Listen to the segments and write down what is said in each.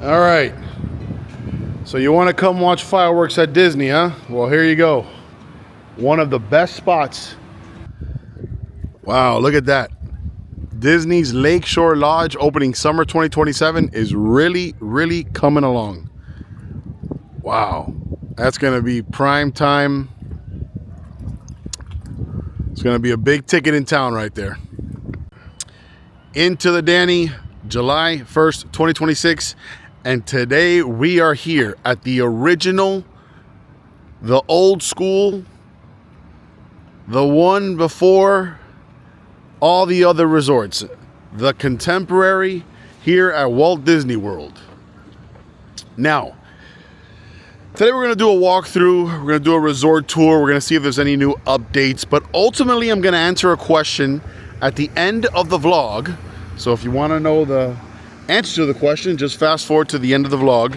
All right. So you want to come watch fireworks at Disney, huh? Well, here you go. One of the best spots. Wow, look at that. Disney's Lakeshore Lodge opening summer 2027 is really coming along. Wow. That's going to be prime time. It's going to be a big ticket in town right there. Into the Danny, July 1st, 2026. And today we are here at the original, the old school, the one before all the other resorts, the contemporary here at Walt Disney World. Now, today we're going to do a walkthrough, we're going to do a resort tour, we're going to see if there's any new updates, but ultimately I'm going to answer a question at the end of the vlog. So if you want to know the answer to the question, just fast forward to the end of the vlog.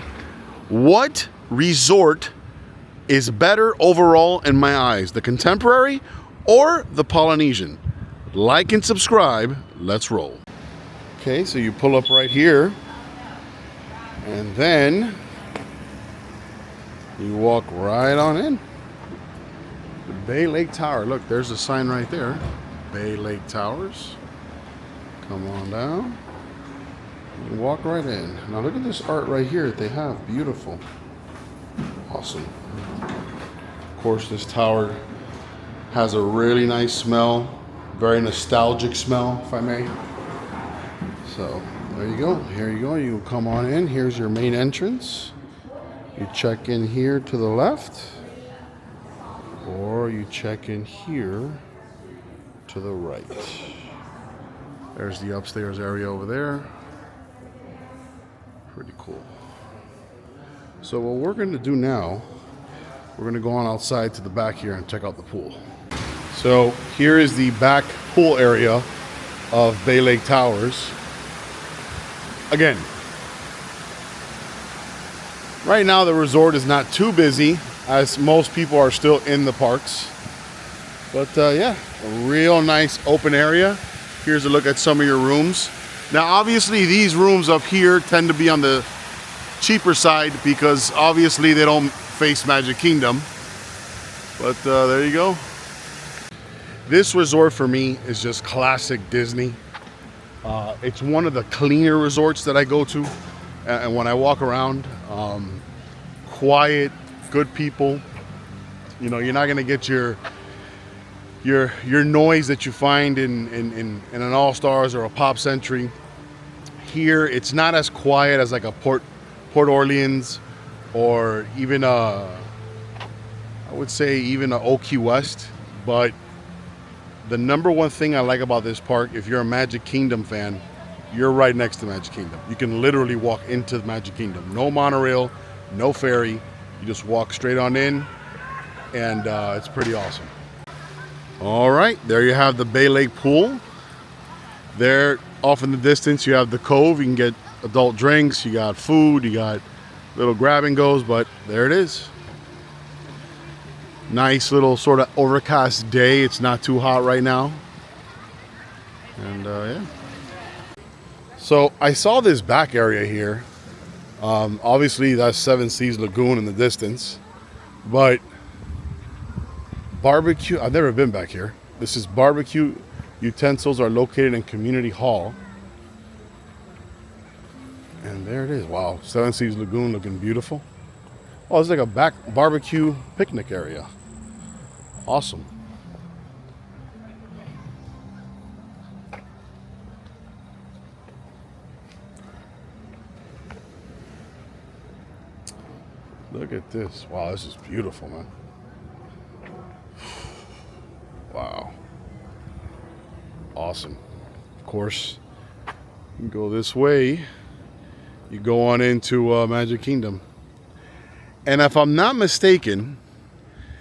What resort is better overall in my eyes, the contemporary or the Polynesian? Like and subscribe. Let's roll. Okay, so you pull up right here and then you walk right on in. The Bay Lake Tower. Look, there's a sign right there. Bay Lake Towers. Come on down. You walk right in. Now look at this art right here that they have. Beautiful. Awesome. Of course, this tower has a really nice smell. Very nostalgic smell, if I may. So there you go. Here you go. You come on in. Here's your main entrance. You check in here to the left, or you check in here to the right. There's the upstairs area over there. Pretty cool. So what we're going to do now, we're going to go on outside to the back here and check out the pool. So here is the back pool area of Bay Lake Towers. Again, right now the resort is not too busy as most people are still in the parks. But yeah, a real nice open area. Here's a look at some of your rooms. Now obviously these rooms up here tend to be on the cheaper side because obviously they don't face Magic Kingdom. But there you go. This resort for me is just classic Disney. It's one of the cleaner resorts that I go to. And when I walk around, quiet, good people. You know, you're not gonna get your noise that you find in an All-Stars or a Pop Century. Here, it's not as quiet as like a Port Orleans or even I would say even a Oak West. But the number one thing I like about this park, if you're a Magic Kingdom fan, you're right next to Magic Kingdom. You can literally walk into Magic Kingdom. No monorail, no ferry. You just walk straight on in, and it's pretty awesome. All right, there you have the Bay Lake Pool. There, off in the distance, you have the Cove. You can get adult drinks, you got food, you got little grab and goes, but there it is. Nice little sort of overcast day. It's not too hot right now. And yeah. So I saw this back area here. Obviously that's Seven Seas Lagoon in the distance, but barbecue, I've never been back here. This is barbecue utensils are located in Community Hall. And there it is. Wow, Seven Seas Lagoon looking beautiful. Oh, it's like a back barbecue picnic area. Awesome. Look at this. Wow, this is beautiful, man. Wow. Awesome. Of course, you can go this way. You go on into Magic Kingdom. And if I'm not mistaken,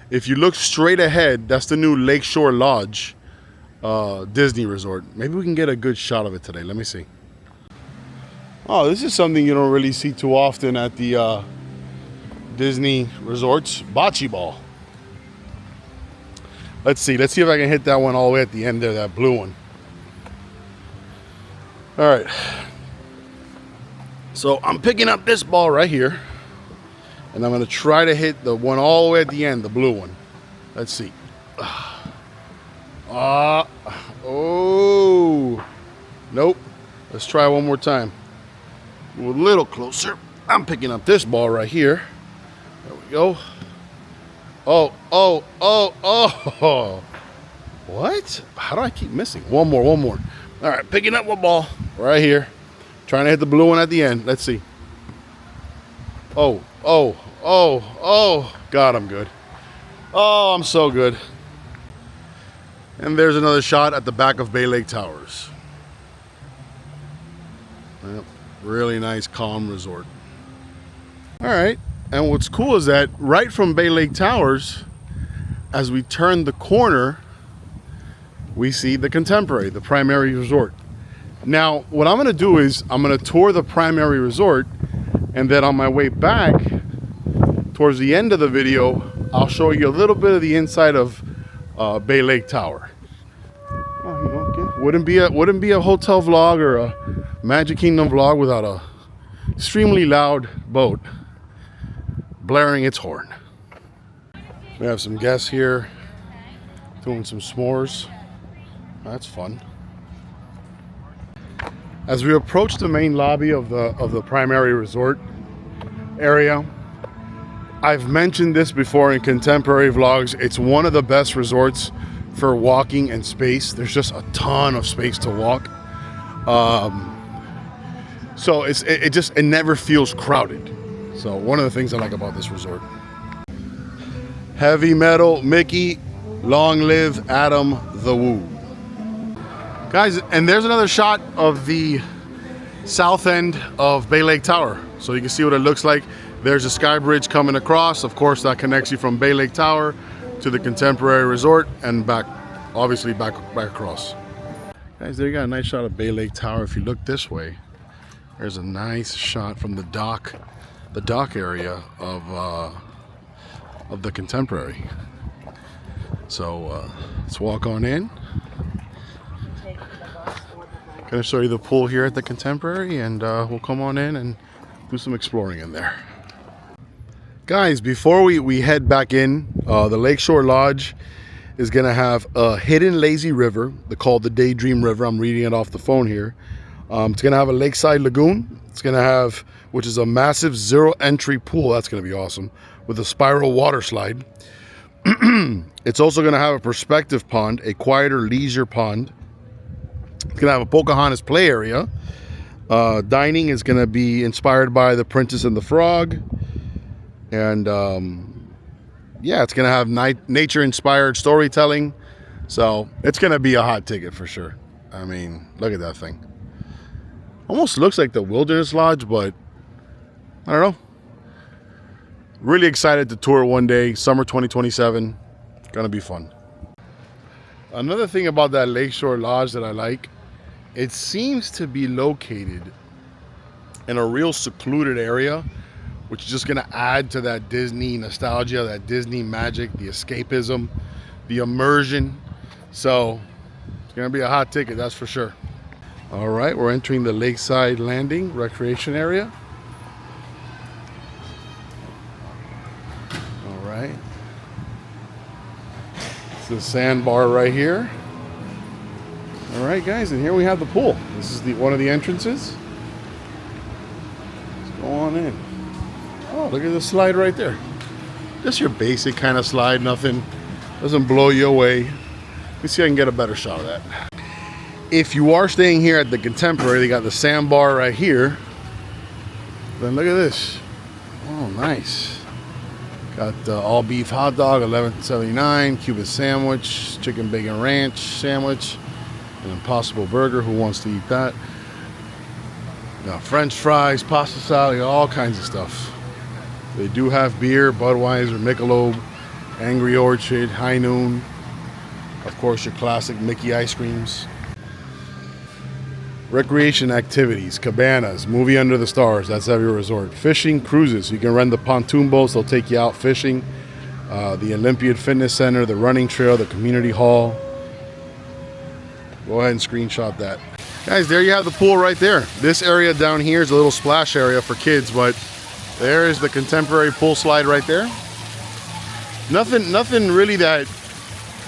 if you look straight ahead, that's the new Lakeshore Lodge Disney Resort. Maybe we can get a good shot of it today. Let me see. Oh, this is something you don't really see too often at the Disney resorts. Bocce ball. Let's see if I can hit that one all the way at the end there, that blue one. All right. So I'm picking up this ball right here, and I'm gonna try to hit the one all the way at the end, the blue one. Let's see. Oh, nope. Let's try one more time. A little closer. I'm picking up this ball right here. There we go. Oh. What? How do I keep missing? One more. All right, picking up one ball right here. Trying to hit the blue one at the end. Let's see. Oh. God, I'm good. Oh, I'm so good. And there's another shot at the back of Bay Lake Towers. Yep. Really nice, calm resort. All right. And what's cool is that right from Bay Lake Towers, as we turn the corner, we see the Contemporary, the primary resort. Now, what I'm gonna do is I'm gonna tour the primary resort, and then on my way back, towards the end of the video, I'll show you a little bit of the inside of Bay Lake Tower. Oh, you know, okay. Wouldn't be a hotel vlog or a Magic Kingdom vlog without a extremely loud boat blaring its horn. We have some guests here doing some s'mores. That's fun. As we approach the main lobby of the primary resort area, I've mentioned this before in contemporary vlogs. It's one of the best resorts for walking and space. There's just a ton of space to walk. So it never feels crowded. So one of the things I like about this resort. Heavy metal Mickey, long live Adam the Woo. Guys, and there's another shot of the south end of Bay Lake Tower. So you can see what it looks like. There's a sky bridge coming across. Of course, that connects you from Bay Lake Tower to the Contemporary Resort and back, obviously back across. Guys, there you got a nice shot of Bay Lake Tower. If you look this way, there's a nice shot from the dock area of the Contemporary. So let's walk on in. Gonna show you the pool here at the Contemporary, and we'll come on in and do some exploring in there. Guys, before we head back in, the Lakeshore Lodge is gonna have a hidden lazy river. They're called the Daydream River. I'm reading it off the phone here. It's gonna have a lakeside lagoon. It's gonna have, which is a massive zero entry pool. That's gonna be awesome, with a spiral water slide. It's also gonna have a perspective pond, a quieter leisure pond. It's gonna have a Pocahontas play area. Dining is gonna be inspired by The Princess and the Frog. And yeah, it's gonna have nature inspired storytelling. So it's gonna be a hot ticket for sure. I mean, look at that thing. Almost looks like the Wilderness Lodge, but I don't know. Really excited to tour one day, summer 2027. Gonna be fun. Another thing about that Lakeshore Lodge that I like, it seems to be located in a real secluded area, which is just gonna add to that Disney nostalgia, that Disney magic, the escapism, the immersion. So it's gonna be a hot ticket, that's for sure. All right, we're entering the Lakeside Landing recreation area. All right. It's the sandbar right here. All right, guys, and here we have the pool. This is one of the entrances. Let's go on in. Oh, look at the slide right there. Just your basic kind of slide, nothing, doesn't blow you away. Let me see if I can get a better shot of that. If you are staying here at the Contemporary, they got the sandbar right here. Then look at this. Oh, nice. Got the all beef hot dog, $11.79, Cuban sandwich, chicken bacon ranch sandwich, an Impossible burger. Who wants to eat that? Got French fries, pasta salad, all kinds of stuff. They do have beer, Budweiser, Michelob, Angry Orchard, High Noon. Of course, your classic Mickey ice creams. Recreation activities, cabanas, movie under the stars, that's every resort. Fishing, cruises, you can rent the pontoon boats, they'll take you out fishing. The Olympiad Fitness Center, the running trail, the community hall. Go ahead and screenshot that. Guys, there you have the pool right there. This area down here is a little splash area for kids, but there is the contemporary pool slide right there. Nothing really that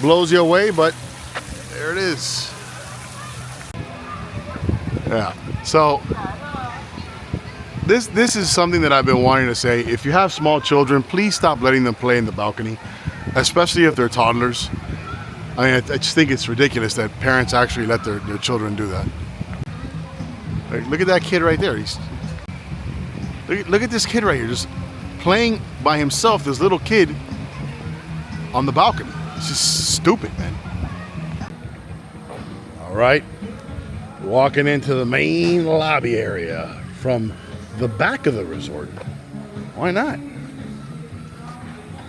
blows you away, but there it is. Yeah, so this is something that I've been wanting to say. If you have small children, please stop letting them play in the balcony, especially if they're toddlers. I mean, I just think it's ridiculous that parents actually let their children do that. Like, look at that kid right there. Look at this kid right here, just playing by himself, this little kid on the balcony. It's just stupid, man. All right, walking into the main lobby area from the back of the resort. Why not?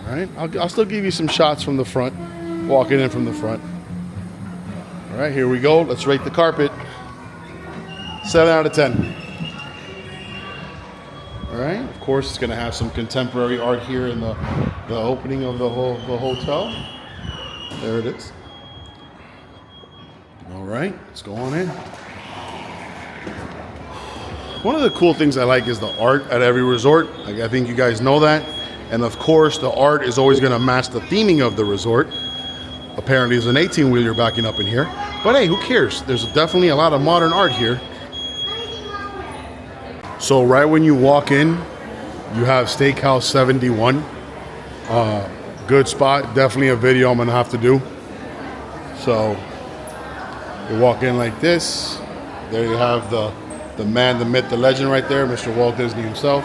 All right, I'll still give you some shots from the front, walking in from the front. All right, here we go. Let's rate the carpet. 7 out of 10. All right, of course, it's gonna have some contemporary art here in the opening of the hotel. There it is. All right, let's go on in. One of the cool things I like is the art at every resort. I think you guys know that. And of course, the art is always gonna match the theming of the resort. Apparently, there's an 18-wheeler backing up in here. But hey, who cares? There's definitely a lot of modern art here. So right when you walk in, you have Steakhouse 71. Good spot, definitely a video I'm gonna have to do. So you walk in like this. There you have the man, the myth, the legend right there, Mr. Walt Disney himself.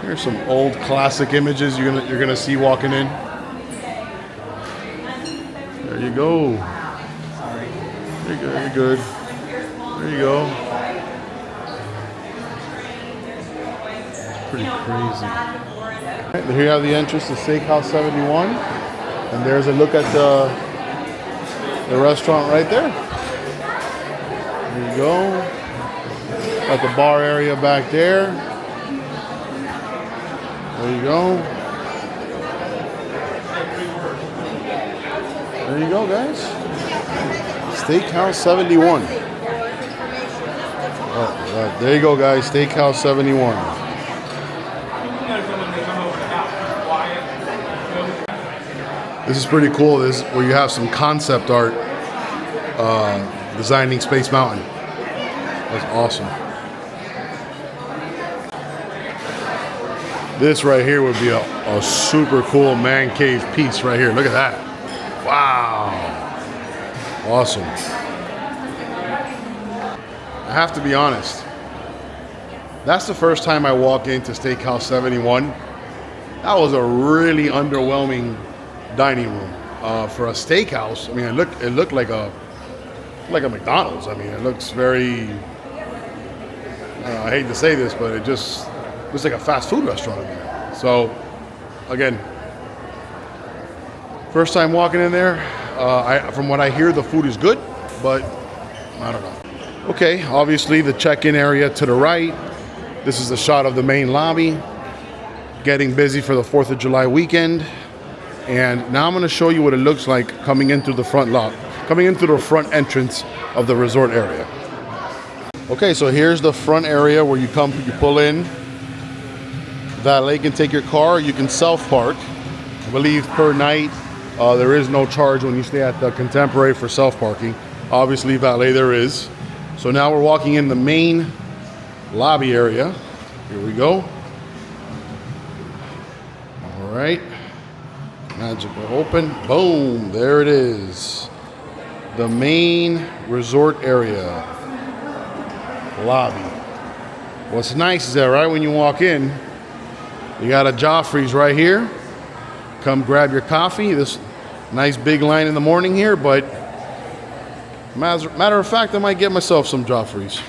Here's some old classic images you're gonna see walking in. There you go. You're good. There you go. Pretty crazy. Right, here you have the entrance to Steakhouse 71, and there's a look at the restaurant right there. There you go. Got the bar area back there. There you go. There you go, guys. Steakhouse 71. There you go, guys. Steakhouse 71. This is pretty cool. This is where you have some concept art designing Space Mountain. That's awesome. This right here would be a super cool man cave piece right here. Look at that. Wow. Awesome. I have to be honest. That's the first time I walked into Steakhouse 71. That was a really underwhelming dining room for a steakhouse. I mean, it looked like a McDonald's. I mean, it looks very. I hate to say this, but it just looks like a fast food restaurant in there. So, again, first time walking in there. From what I hear, the food is good, but I don't know. Okay, obviously the check-in area to the right. This is a shot of the main lobby. Getting busy for the 4th of July weekend. And now I'm going to show you what it looks like coming into the front entrance of the resort area. Okay, so here's the front area where you pull in. Valet can take your car. You can self-park. I believe per night there is no charge when you stay at the Contemporary for self-parking. Obviously, valet there is. So now we're walking in the main lobby area. Here we go. All right. Magic will open. Boom. There it is. The main resort area. Lobby. What's nice is that right when you walk in, you got a Joffrey's right here. Come grab your coffee. This nice big line in the morning here, but matter of fact, I might get myself some Joffrey's.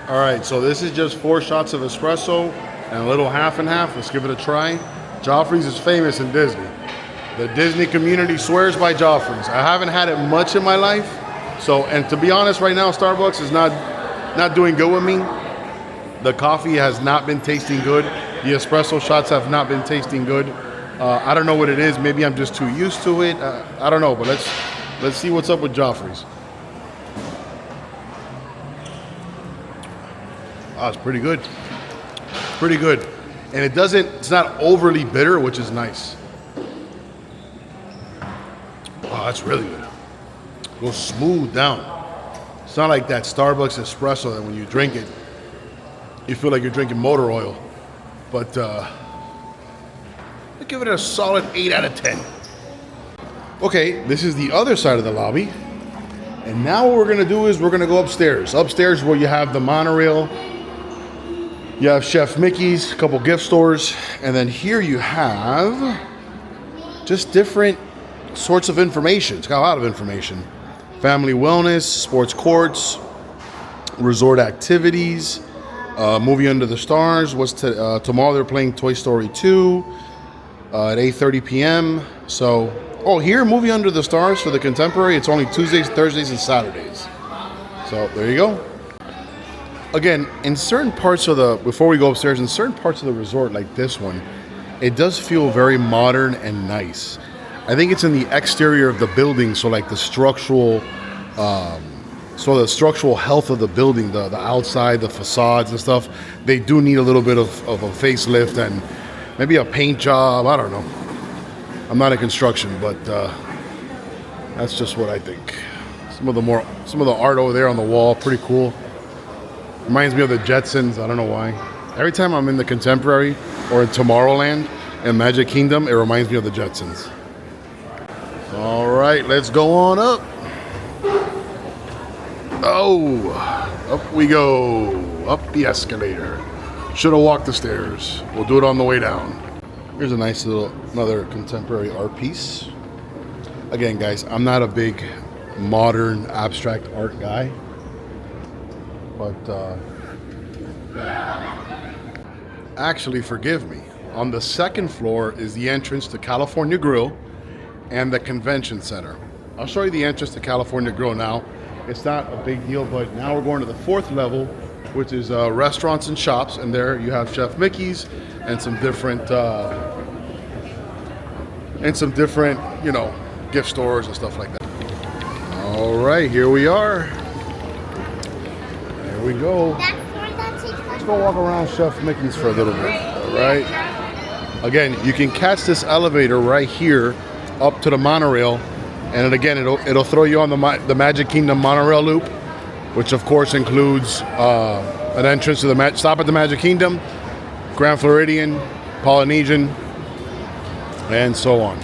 All right, so this is just 4 shots of espresso and a little half and half. Let's give it a try. Joffrey's is famous in Disney. The Disney community swears by Joffrey's. I haven't had it much in my life, and to be honest, right now Starbucks is not doing good with me. The coffee has not been tasting good. The espresso shots have not been tasting good. I don't know what it is. Maybe I'm just too used to it. I don't know, but let's see what's up with Joffrey's. Oh, it's pretty good. Pretty good. And it's not overly bitter, which is nice. Oh, that's really good. Goes smooth down. It's not like that Starbucks espresso that when you drink it, you feel like you're drinking motor oil. But I give it a solid 8 out of 10. Okay, this is the other side of the lobby. And now what we're gonna do is we're gonna go upstairs. Upstairs where you have the monorail, you have Chef Mickey's, a couple gift stores, and then here you have just different sorts of information. It's got a lot of information. Family wellness, sports courts, resort activities, movie Under the Stars. Tomorrow they're playing Toy Story 2 at 8:30 p.m. So, here, movie Under the Stars for the Contemporary. It's only Tuesdays, Thursdays, and Saturdays. So there you go. Again, in certain parts of before we go upstairs, in certain parts of the resort like this one, it does feel very modern and nice. I think it's in the exterior of the building, so like the structural health of the building, the outside, the facades and stuff, they do need a little bit of a facelift and maybe a paint job. I don't know. I'm not in construction, but that's just what I think. Some of the art over there on the wall, pretty cool. Reminds me of the Jetsons. I don't know why. Every time I'm in the Contemporary or in Tomorrowland and Magic Kingdom, it reminds me of the Jetsons. All right, let's go on up. Oh, up we go. Up the escalator. Should have walked the stairs. We'll do it on the way down. Here's a nice another contemporary art piece. Again, guys, I'm not a big modern abstract art guy, but actually, forgive me. On the second floor is the entrance to California Grill and the Convention Center. I'll show you the entrance to California Grill now. It's not a big deal, but now we're going to the fourth level, which is restaurants and shops, and there you have Chef Mickey's and some different, gift stores and stuff like that. All right, here we are. There we go. Let's go walk around Chef Mickey's for a little bit. All right. Again, you can catch this elevator right here up to the monorail, and again, it'll throw you on the Magic Kingdom monorail loop, which of course includes an entrance to the stop at the Magic Kingdom, Grand Floridian, Polynesian, and so on.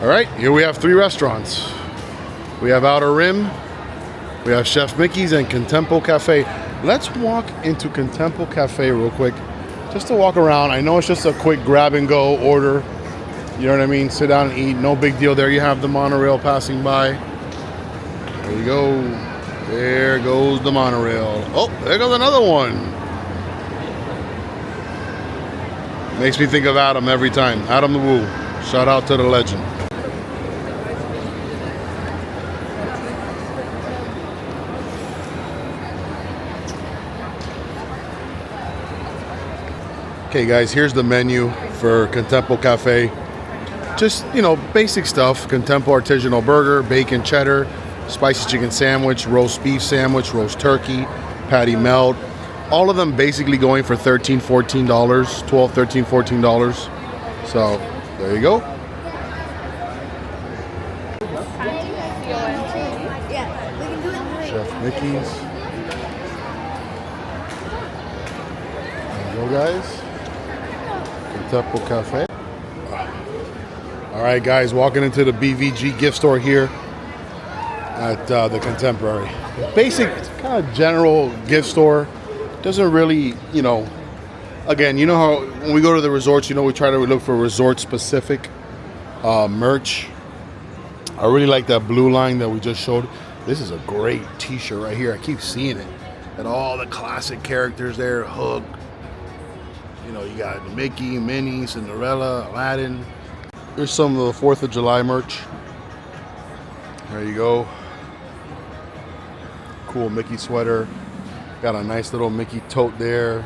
All right, here we have 3 restaurants. We have Outer Rim, we have Chef Mickey's, and Contempo Cafe. Let's walk into Contempo Cafe real quick, just to walk around. I know it's just a quick grab and go order. You know what I mean? Sit down and eat, no big deal. There you have the monorail passing by. There you go. There goes the monorail. Oh, there goes another one. Makes me think of Adam every time. Adam the Woo. Shout out to the legend. Okay, guys, here's the menu for Contempo Cafe. Just, basic stuff. Contempo artisanal burger, bacon cheddar, spicy chicken sandwich, roast beef sandwich, roast turkey, patty melt. All of them basically going for $13, $14, $12, $13, $14. So, there you go. Chef Mickey's. There you go, guys. Contempo Cafe. All right, guys, walking into the BVG gift store here at the Contemporary. Basic, kind of general gift store. Doesn't really, again, you know how when we go to the resorts, we try to look for resort-specific merch. I really like that blue line that we just showed. This is a great t-shirt right here. I keep seeing it. And all the classic characters there, Hook. You got Mickey, Minnie, Cinderella, Aladdin. Here's some of the 4th of July merch. There you go. Cool Mickey sweater. Got a nice little Mickey tote there.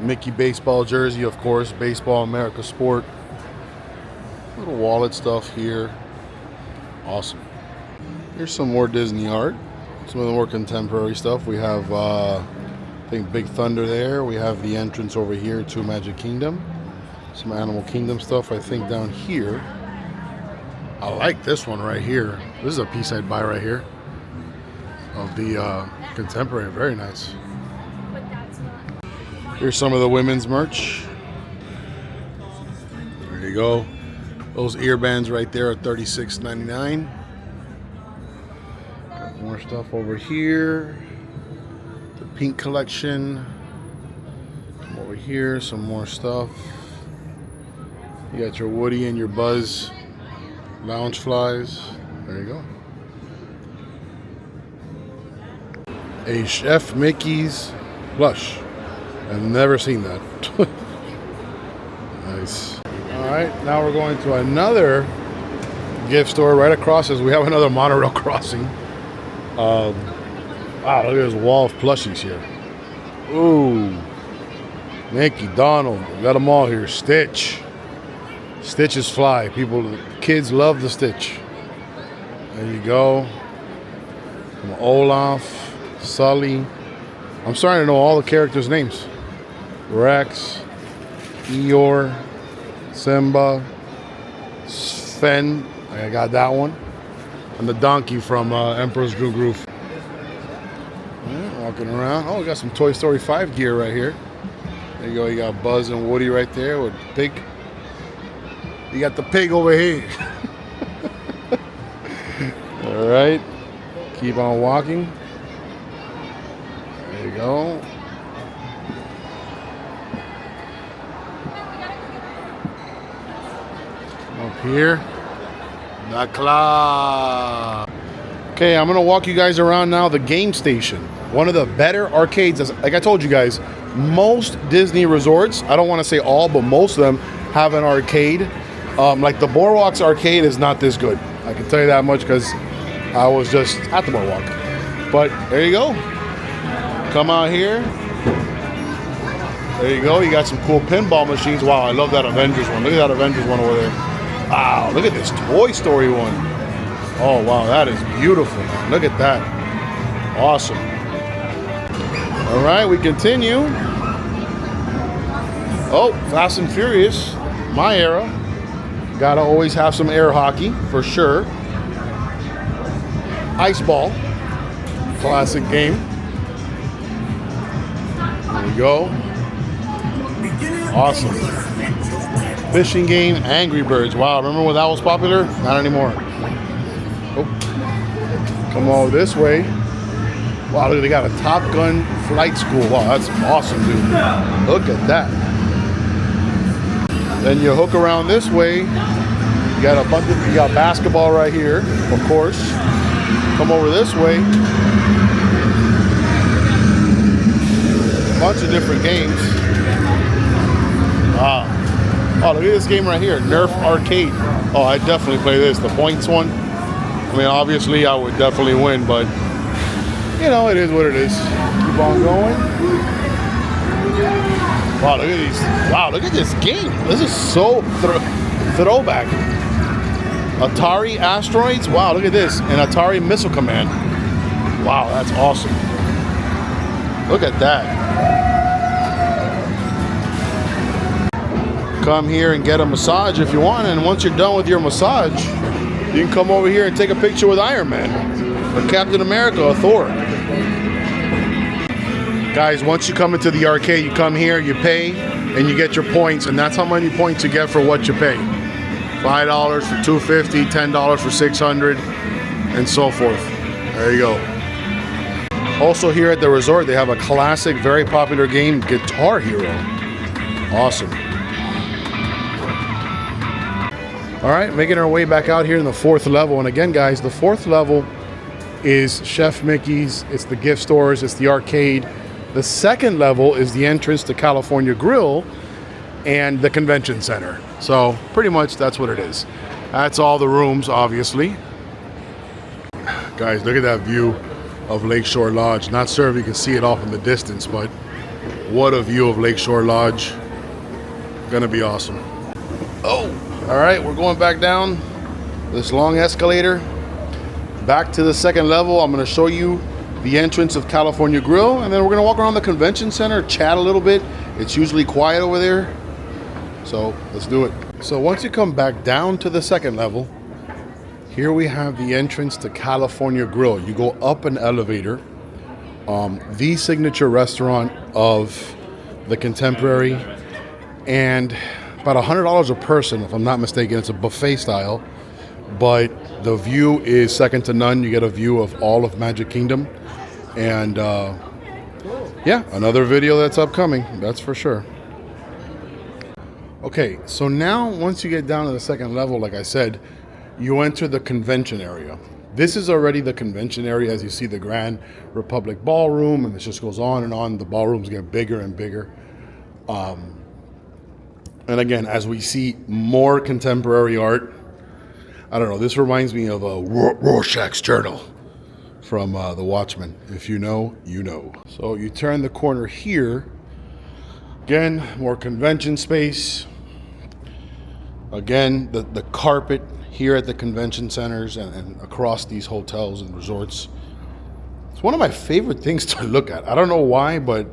Mickey baseball jersey, of course. Baseball America Sport. Little wallet stuff here. Awesome. Here's some more Disney art. Some of the more contemporary stuff. We have I think Big Thunder there. We have the entrance over here to Magic Kingdom. Some Animal Kingdom stuff, I think, down here. I like this one right here. This is a piece I'd buy right here of the contemporary. Very nice. Here's some of the women's merch. There you go. Those earbands right there are $36.99. Got more stuff over here. The pink collection. Come over here, some more stuff. You got your Woody and your Buzz lounge flies. There you go. A Chef Mickey's plush. I've never seen that. Nice. All right, now we're going to another gift store right across us. We have another monorail crossing. Wow, look at this wall of plushies here. Ooh, Mickey, Donald, we got them all here. Stitch. Stitches fly. Kids love the Stitch. There you go. From Olaf, Sully. I'm starting to know all the characters' names. Rex, Eeyore, Simba, Sven. I got that one. And the donkey from Emperor's New Groove. Yeah, walking around. Oh, we got some Toy Story 5 gear right here. There you go. You got Buzz and Woody right there with the pig. You got the pig over here. All right. Keep on walking. There you go. Up here. The club. Okay, I'm going to walk you guys around now the game station. One of the better arcades. Like I told you guys, most Disney resorts, I don't want to say all, but most of them have an arcade. Like the Boardwalk's arcade is not this good. I can tell you that much because I was just at the Boardwalk. But there you go. Come out here. There you go. You got some cool pinball machines. Wow, I love that Avengers one. Look at that Avengers one over there. Wow, look at this Toy Story one. Oh, wow, that is beautiful. Look at that. Awesome. All right, we continue. Oh, Fast and Furious. My era. Gotta always have some air hockey, for sure. Ice ball. Classic game. There we go. Awesome. Fishing game, Angry Birds. Wow, remember when that was popular? Not anymore. Oh. Come all this way. Wow, look, they got a Top Gun flight school. Wow, that's awesome, dude. Look at that. Then you hook around this way. You got you got basketball right here, of course. Come over this way. A bunch of different games. Wow. Oh, look at this game right here, Nerf Arcade. Oh, I definitely play this, the points one. I mean, obviously I would definitely win, but you know, it is what it is. Keep on going. Wow, look at these. Wow, look at this game. This is so throwback. Atari Asteroids. Wow, look at this. And Atari Missile Command. Wow, that's awesome. Look at that. Come here and get a massage if you want, and once you're done with your massage, you can come over here and take a picture with Iron Man or Captain America or Thor. Guys, once you come into the arcade, you come here, you pay, and you get your points, and that's how many points you get for what you pay. $5 for $250, $10 for $600, and so forth. There you go. Also here at the resort, they have a classic, very popular game, Guitar Hero. Awesome. All right, making our way back out here in the fourth level. And again, guys, the fourth level is Chef Mickey's. It's the gift stores. It's the arcade. The second level is the entrance to California Grill and the convention center. So pretty much that's what it is. That's all the rooms, obviously. Guys, look at that view of Lakeshore Lodge. Not sure if you can see it off in the distance, but what a view of Lakeshore Lodge. Gonna be awesome. Oh, all right, we're going back down this long escalator. Back to the second level. I'm gonna show you the entrance of California Grill, and then we're gonna walk around the convention center, chat a little bit. It's usually quiet over there, so let's do it. So once you come back down to the second level, here we have the entrance to California Grill. You go up an elevator. The signature restaurant of the Contemporary, and about $100 a person, if I'm not mistaken. It's a buffet style, but the view is second to none. You get a view of all of Magic Kingdom, and yeah, another video that's upcoming, that's for sure. Okay, so now once you get down to the second level, like I said, you enter the convention area. This is already the convention area, as you see the Grand Republic Ballroom, and it just goes on and on. The ballrooms get bigger and bigger. And again, as we see more contemporary art, I don't know, this reminds me of a Rorschach's Journal from The Watchmen. If you know, you know. So you turn the corner here. Again, more convention space. Again, the carpet here at the convention centers and across these hotels and resorts. It's one of my favorite things to look at. I don't know why, but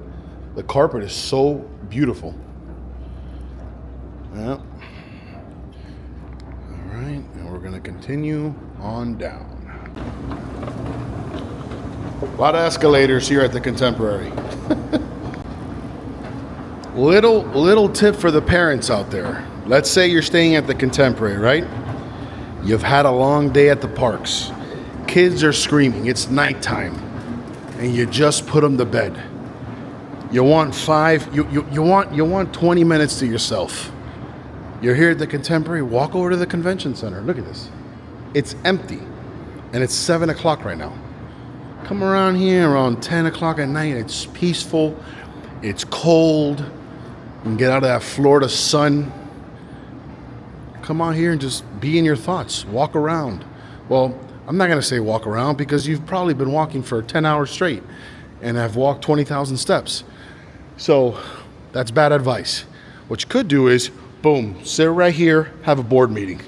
the carpet is so beautiful. Yeah. All right, and we're gonna continue on down. A lot of escalators here at the Contemporary. Little tip for the parents out there. Let's say you're staying at the Contemporary, right? You've had a long day at the parks. Kids are screaming, it's nighttime, and you just put them to bed. You want you want 20 minutes to yourself. You're here at the Contemporary, walk over to the convention center. Look at this. It's empty, and it's 7 o'clock right now. Come around here around 10 o'clock at night. It's peaceful, it's cold. You can get out of that Florida sun. Come out here and just be in your thoughts. Walk around. Well, I'm not going to say walk around because you've probably been walking for 10 hours straight and have walked 20,000 steps. So that's bad advice. What you could do is, boom, sit right here, have a board meeting.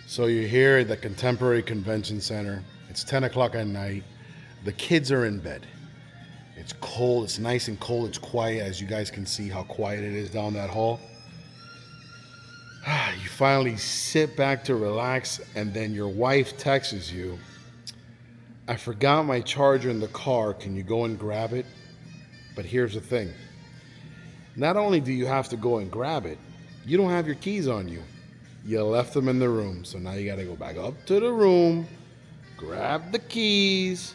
So you're here at the Contemporary Convention Center. It's 10 o'clock at night. The kids are in bed. It's cold. It's nice and cold. It's quiet. As you guys can see how quiet it is down that hall. You finally sit back to relax, and then your wife texts you, I forgot my charger in the car. Can you go and grab it? But here's the thing. Not only do you have to go and grab it, you don't have your keys on you. You left them in the room. So now you got to go back up to the room, grab the keys.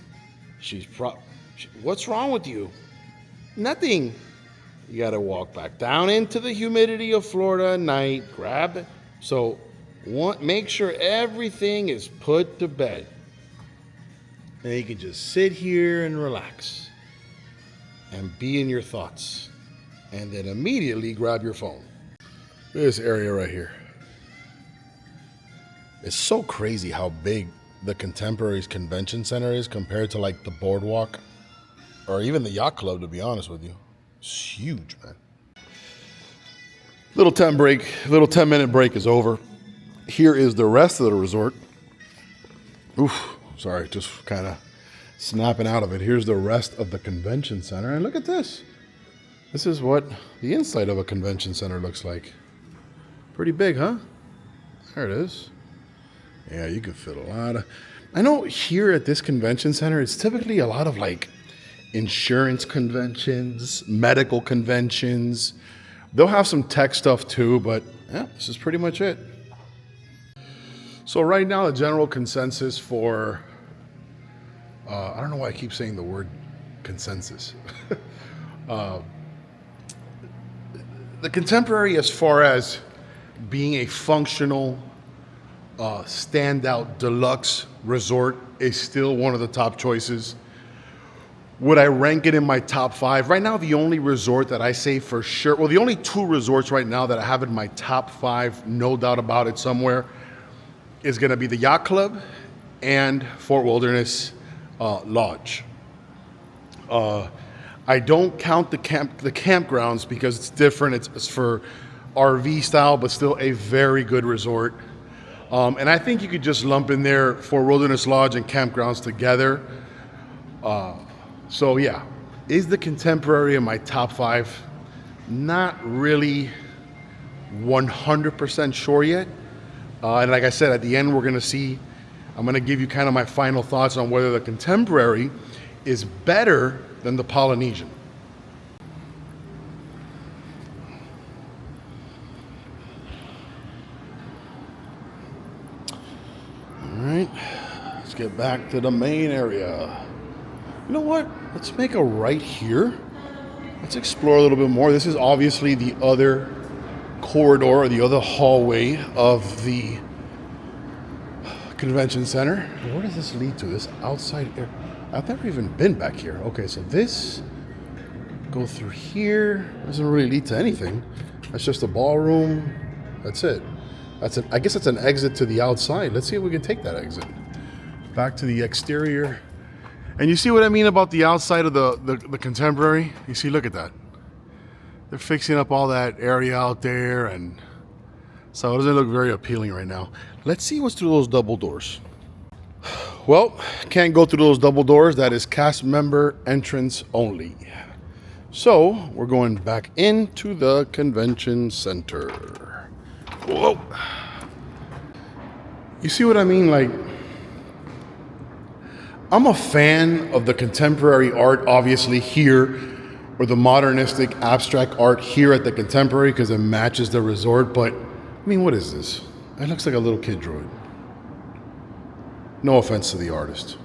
What's wrong with you? Nothing. You got to walk back down into the humidity of Florida at night, grab it. So make sure everything is put to bed. And you can just sit here and relax and be in your thoughts. And then immediately grab your phone. This area right here. It's so crazy how big the Contemporary's Convention Center is compared to like the Boardwalk or even the Yacht Club, to be honest with you. It's huge, man. Little 10-minute break is over. Here is the rest of the resort. Oof, sorry, just kind of snapping out of it. Here's the rest of the convention center. And look at this. This is what the inside of a convention center looks like. Pretty big, huh? There it is. Yeah, you could fit a lot of... I know here at this convention center, it's typically a lot of like insurance conventions, medical conventions. They'll have some tech stuff too, but yeah, this is pretty much it. So right now, the general consensus for, I don't know why I keep saying the word consensus. The Contemporary, as far as being a functional, standout deluxe resort, is still one of the top choices. Would I rank it in my top 5? Right now, the only resort that I say for sure, well, the only 2 resorts right now that I have in my top 5, no doubt about it somewhere, is going to be the Yacht Club and Fort Wilderness Lodge. I don't count the campgrounds because it's different. It's for RV style, but still a very good resort. And I think you could just lump in there Fort Wilderness Lodge and campgrounds together. So yeah, is the Contemporary in my top 5? Not really 100% sure yet. And like I said, at the end, I'm gonna give you kind of my final thoughts on whether the Contemporary is better than the Polynesian. All right, let's get back to the main area. You know what? Let's make a right here. Let's explore a little bit more. This is obviously the other corridor, or the other hallway of the convention center. Where does this lead to? This outside area? I've never even been back here. Okay, so this, go through here. Doesn't really lead to anything. That's just a ballroom. That's it. I guess it's an exit to the outside. Let's see if we can take that exit. Back to the exterior. And you see what I mean about the outside of the Contemporary? You see, look at that. They're fixing up all that area out there, and so it doesn't look very appealing right now. Let's see what's through those double doors. Well, can't go through those double doors. That is cast member entrance only. So we're going back into the convention center. Whoa. You see what I mean? Like, I'm a fan of the contemporary art, obviously, here, or the modernistic abstract art here at the Contemporary, because it matches the resort. But I mean, what is this? It looks like a little kid drew it. No offense to the artist.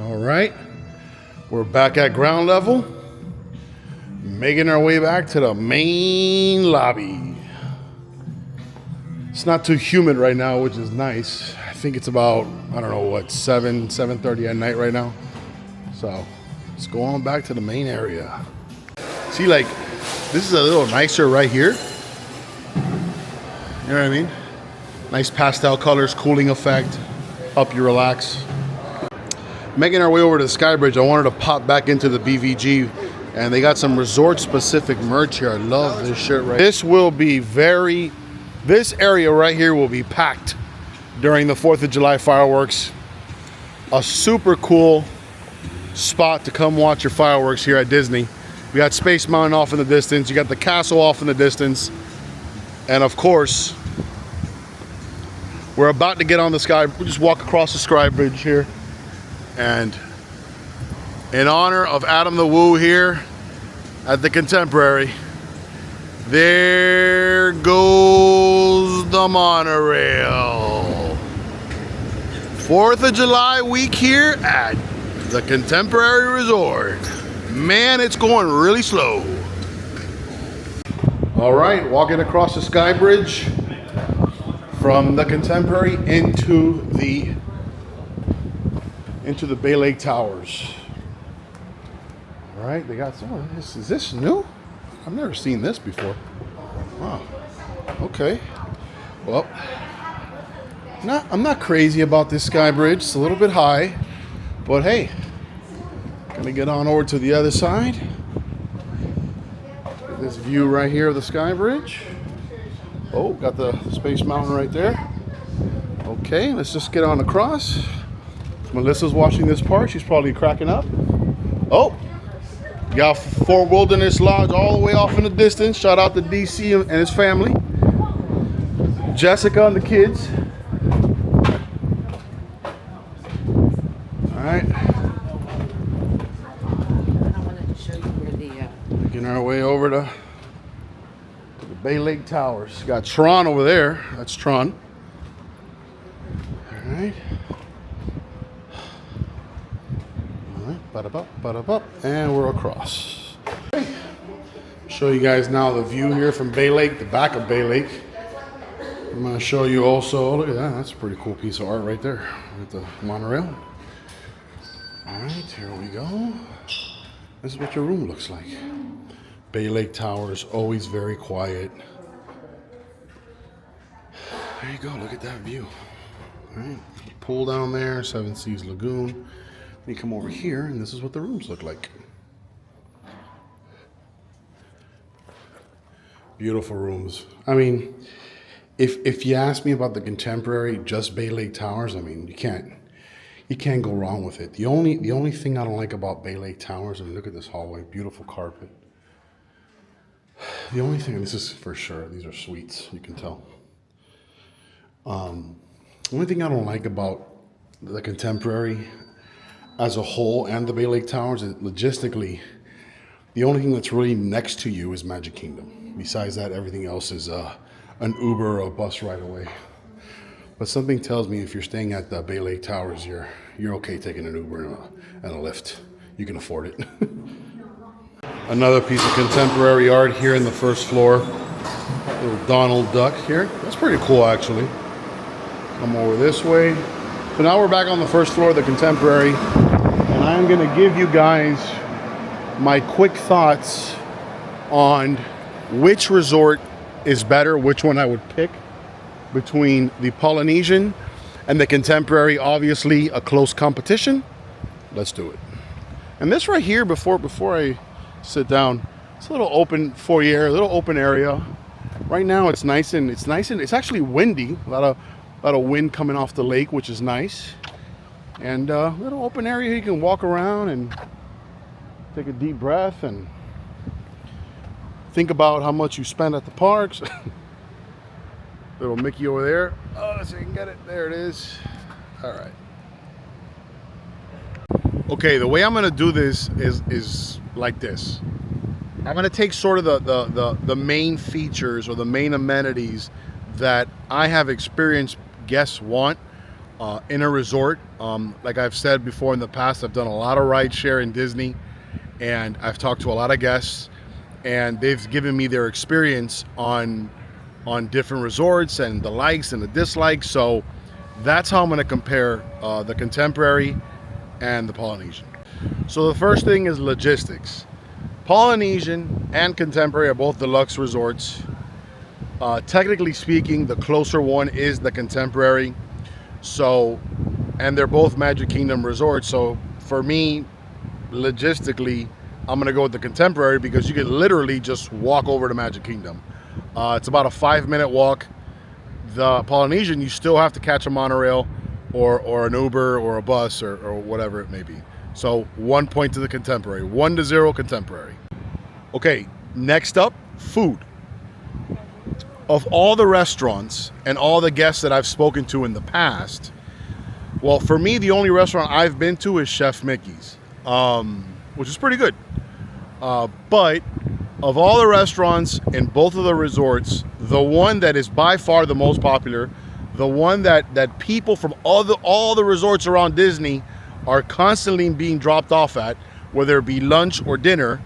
All right, we're back at ground level, making our way back to the main lobby. It's not too humid right now, which is nice. I think it's about, I don't know what, 7:30 at night right now. So let's go on back to the main area. See, like, this is a little nicer right here. You know what I mean? Nice pastel colors, cooling effect, help you relax. Making our way over to the Sky Bridge, I wanted to pop back into the BVG, and they got some resort-specific merch here. I love this shirt right here. This area right here will be packed during the 4th of July fireworks. A super cool spot to come watch your fireworks here at Disney. We got Space Mountain off in the distance. You got the castle off in the distance. And of course, we're about to get on the Sky. We just walk across the Sky Bridge here. And in honor of Adam the Woo here at the Contemporary, there goes the monorail. 4th of July week here at the Contemporary Resort. Man, it's going really slow. All right, walking across the Sky Bridge from the Contemporary into the Bay Lake Towers. All right, they got some of this. Is this new? I've never seen this before. Wow. Okay. Well, I'm not crazy about this Sky Bridge. It's a little bit high, but hey, gonna get on over to the other side. Get this view right here of the Sky Bridge. Oh, got the Space Mountain right there. Okay, let's just get on across. Melissa's watching this part. She's probably cracking up. Oh, you got Fort Wilderness Lodge all the way off in the distance. Shout out to DC and his family. Jessica and the kids. All right. I wanted to show you where the Making our way over to the Bay Lake Towers. Got Tron over there. That's Tron. All right. Ba-da-bup, and we're across. Okay. Show you guys now the view here from Bay Lake, the back of Bay Lake. I'm going to show you also, look at that, that's a pretty cool piece of art right there with the monorail. All right, here we go. This is what your room looks like. Bay Lake Towers, always very quiet. There you go, look at that view. All right, pool down there, Seven Seas Lagoon. You come over here, and this is what the rooms look like. Beautiful rooms. I mean, if you ask me about the Contemporary, just Bay Lake Towers, I mean, you You can't go wrong with it. The only thing I don't like about Bay Lake Towers, and look at this hallway, beautiful carpet. The only thing, and this is for sure, these are suites, you can tell. The only thing I don't like about the Contemporary as a whole and the Bay Lake Towers is logistically, the only thing that's really next to you is Magic Kingdom. Besides that, everything else is an Uber or a bus ride away. But something tells me if you're staying at the Bay Lake Towers, you're okay taking an Uber and a Lyft. You can afford it. Another piece of contemporary art here in the first floor. Little Donald Duck here. That's pretty cool, actually. Come over this way. So now we're back on the first floor of the Contemporary, and I'm going to give you guys my quick thoughts on which resort is better, which one I would pick between the Polynesian and the Contemporary. Obviously a close competition. Let's do it. And this right here, before I sit down, it's a little open foyer, a little open area. Right now it's nice and it's actually windy. A lot of wind coming off the lake, which is nice. And a little open area you can walk around and take a deep breath and think about how much you spend at the parks. Little Mickey over there. Oh, so you can get it. There it is. All right. Okay, the way I'm gonna do this is like this. I'm gonna take sort of the main features or the main amenities that I have experienced guests want in a resort. Like I've said before in the past, I've done a lot of ride share in Disney, and I've talked to a lot of guests, and they've given me their experience on different resorts and the likes and the dislikes. So that's how I'm going to compare the Contemporary and the Polynesian. So the first thing is logistics. Polynesian and Contemporary are both deluxe resorts. Technically speaking, the closer one is the Contemporary. So, and they're both Magic Kingdom resorts. So for me, logistically, I'm gonna go with the Contemporary because you can literally just walk over to Magic Kingdom. It's about a 5-minute walk. The Polynesian, you still have to catch a monorail or an Uber or a bus or whatever it may be. So 1 point to the Contemporary, 1-0 Contemporary. Okay, next up, food. Of all the restaurants and all the guests that I've spoken to in the past, well, for me, the only restaurant I've been to is Chef Mickey's, which is pretty good. But of all the restaurants in both of the resorts, the one that is by far the most popular, the one that people from all the resorts around Disney are constantly being dropped off at, whether it be lunch or dinner,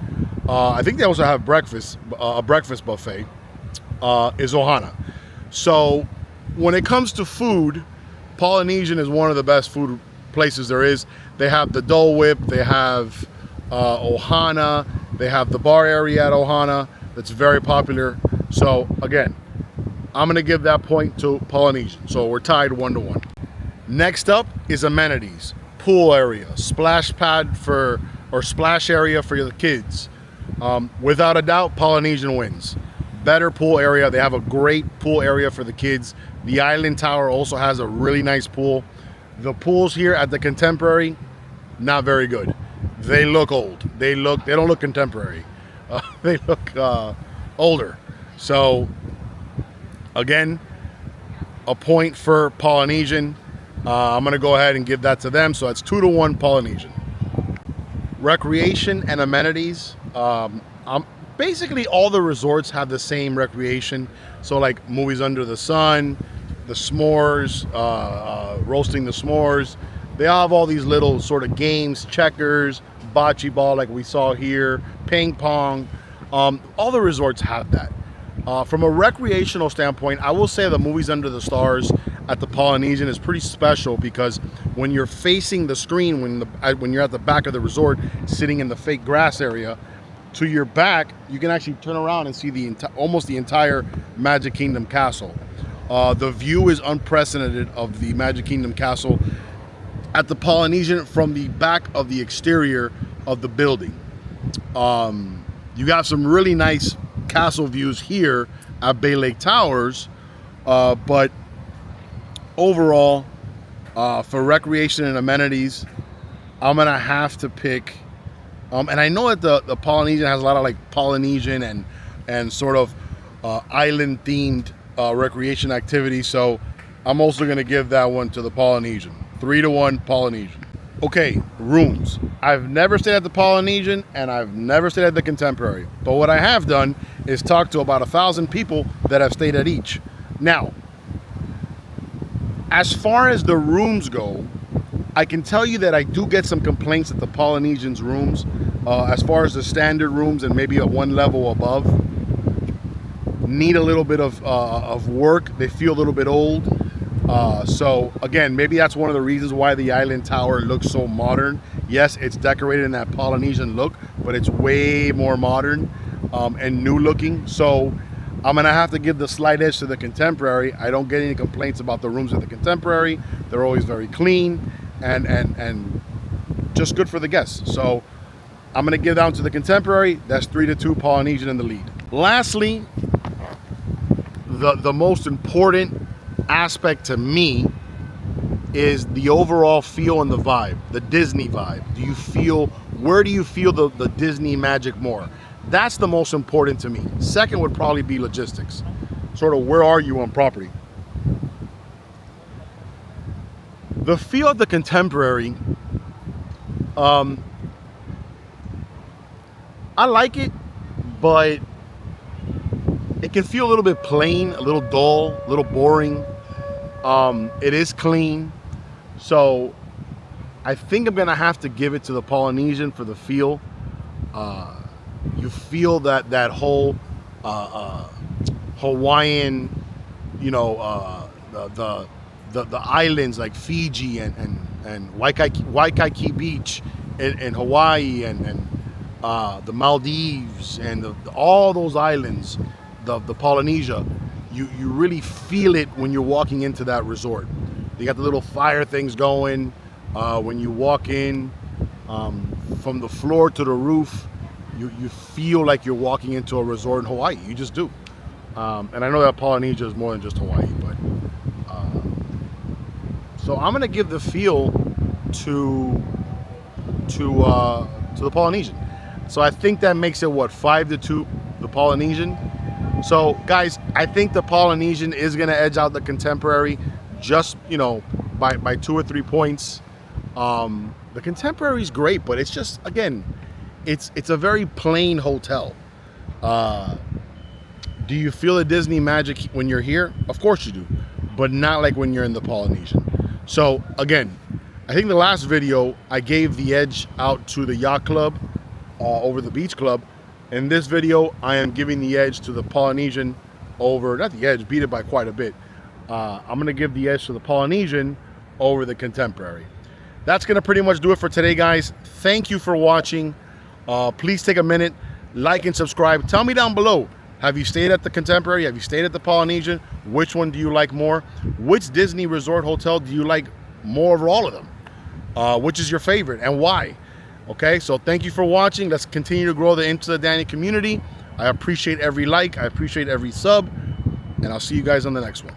I think they also have breakfast, a breakfast buffet, is Ohana. So when it comes to food, Polynesian is one of the best food places there is. They have the Dole Whip, they have Ohana, they have the bar area at Ohana that's very popular. So again, I'm gonna give that point to Polynesian. So we're tied 1-1. Next up is amenities. Pool area, splash pad or splash area for the kids. Without a doubt, Polynesian wins. Better pool area. They have a great pool area for the kids. The Island Tower also has a really nice pool. The pools here at the Contemporary, not very good. They look old. They don't look contemporary. They look older. So again, a point for Polynesian. I'm gonna go ahead and give that to them. So that's 2-1 Polynesian. Recreation and amenities. Basically all the resorts have the same recreation. So like movies under the sun, the s'mores, roasting the s'mores. They all have all these little sort of games, checkers, bocce ball like we saw here, ping pong. All the resorts have that. From a recreational standpoint, I will say the movies under the stars at the Polynesian is pretty special because when you're facing the screen, when you're at the back of the resort, sitting in the fake grass area, to your back, you can actually turn around and see almost the entire Magic Kingdom castle. The view is unprecedented of the Magic Kingdom castle at the Polynesian from the back of the exterior of the building. You got some really nice castle views here at Bay Lake Towers, but overall, For recreation and amenities, I'm gonna have to pick. And I know that the Polynesian has a lot of like Polynesian and sort of island themed recreation activities. So I'm also gonna give that one to the Polynesian. 3-1 Polynesian. Okay, rooms. I've never stayed at the Polynesian and I've never stayed at the Contemporary. But what I have done is talk to about 1,000 people that have stayed at each. Now, as far as the rooms go, I can tell you that I do get some complaints at the Polynesian's rooms, as far as the standard rooms and maybe a one level above. Need a little bit of work. They feel a little bit old. So again, maybe that's one of the reasons why the Island Tower looks so modern. Yes, it's decorated in that Polynesian look, but it's way more modern and new looking. So I'm gonna have to give the slight edge to the Contemporary. I don't get any complaints about the rooms at the Contemporary. They're always very clean and just good for the guests. So I'm gonna give down to the Contemporary. That's 3-2 Polynesian in the lead. Lastly, the most important aspect to me is the overall feel and the vibe, the Disney vibe. Where do you feel the Disney magic more? That's the most important to me. Second would probably be logistics. Sort of where are you on property? The feel of the Contemporary, I like it, but it can feel a little bit plain, a little dull, a little boring. It is clean. So I think I'm gonna have to give it to the Polynesian for the feel. You feel that whole Hawaiian, the islands like Fiji and Waikiki Beach in Hawaii and the Maldives and all those islands, the Polynesia. You really feel it when you're walking into that resort. They got the little fire things going. When you walk in, from the floor to the roof, you feel like you're walking into a resort in Hawaii. You just do. And I know that Polynesia is more than just Hawaii, but so I'm gonna give the feel to the Polynesian. So I think that makes it 5-2 the Polynesian. So guys, I think the Polynesian is gonna edge out the Contemporary, just by 2 or 3 points. The Contemporary is great, but it's just, again, it's a very plain hotel. Do you feel the Disney magic when you're here? Of course you do, but not like when you're in the Polynesian. So again, I think the last video I gave the edge out to the yacht club over the beach club. In this video, I am giving the edge to the Polynesian over, not the edge, beat it by quite a bit. I'm gonna give the edge to the Polynesian over the Contemporary. That's gonna pretty much do it for today, guys. Thank you for watching. Please take a minute, like and subscribe. Tell me down below, have you stayed at the Contemporary? Have you stayed at the Polynesian? Which one do you like more? Which Disney resort hotel do you like more over all of them? Which is your favorite and why? Okay, so thank you for watching. Let's continue to grow the Into the Danny community. I appreciate every like, I appreciate every sub, and I'll see you guys on the next one.